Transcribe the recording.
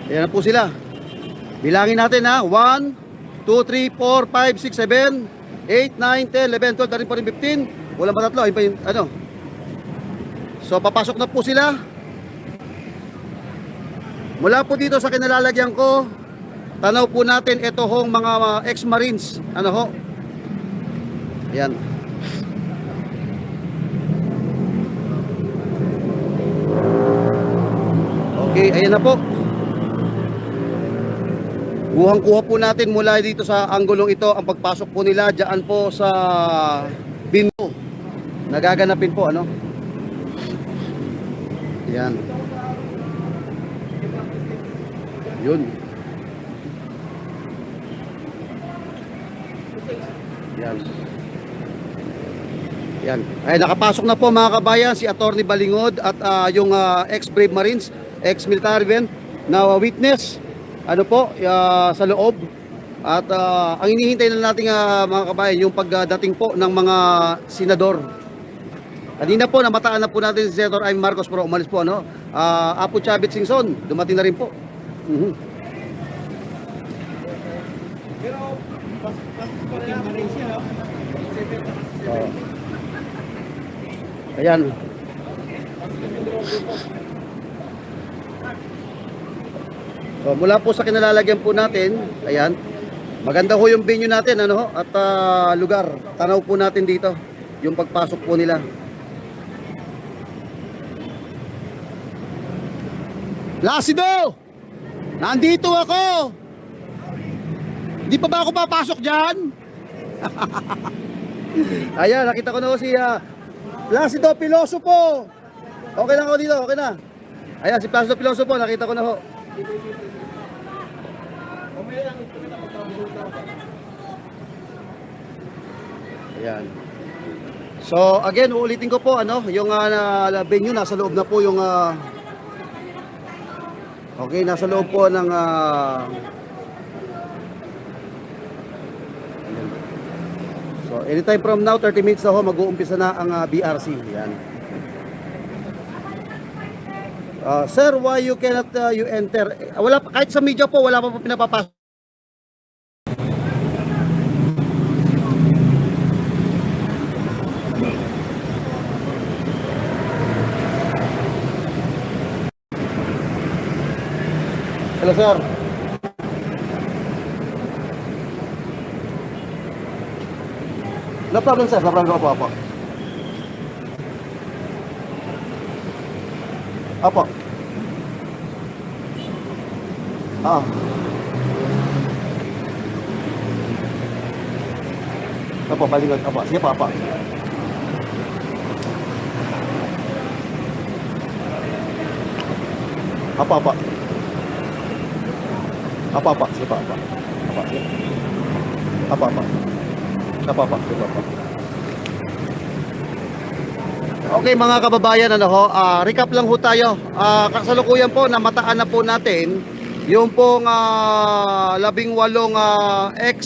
Ayan na po sila. Bilangin natin ha. 1, 2, 3, 4, 5, 6, 7, 8, 9, 10, 11, 12, 13, 14, 15. Walang pa tatlo. Ayun pa yung ano. So papasok na po sila. Mula po dito sa kinalalagyan ko, tanaw po natin ito hong mga ex-marines. Ano ho? Ayan. Okay, ayan na po. Kuhang-kuha po natin mula dito sa anggulong ito ang pagpasok po nila diyan po sa bingo. Nagaganapin po ano. Ayan. Yun. Yan. Yan. Ay nakapasok na po mga kabayan si Attorney Balingod at yung ex-Brave Marines, ex-military men na witness ano po sa loob. At ang hinihintay na natin mga kabayan yung pagdating po ng mga senador. Kanina po namataan na po natin si Senator Amy Marcos pero umalis po ano. Apo Chavit Singson dumating na rin po. Pero pasok pa rin siya, no? Ayan. So mula po sa kinalalagyan po natin, ayan. Maganda ho yung venue natin ano ho, at lugar. Tanaw po natin dito yung pagpasok po nila. Placido! Nandito ako! Hindi pa ba ako papasok dyan? Ayan, nakita ko na ho si Placido Piloso po. Okay lang ako dito, okay na. Ayan, si Placido Piloso po, nakita ko na ho. Ayan. So, again, uulitin ko po, ano, yung venue, nasa loob na po yung okay, nasa loob po ng so anytime from now 30 minutes na ho mag-uumpisa na ang BRC. Yan. Sir, why you cannot you enter? Wala kahit sa media po wala pa po pinapapasok. Hello, sir. No problem, sir. No problem po, apo. Apo. Apo, Balingod. Apo, sige po, apo. Apo, apo. Apa, sige pa, apa. Apa, sige. Apa. Apa, sige pa. Okay mga kababayan, ano ho, recap lang ho tayo. Kasalukuyan po namataan na po natin yung pong 18 ex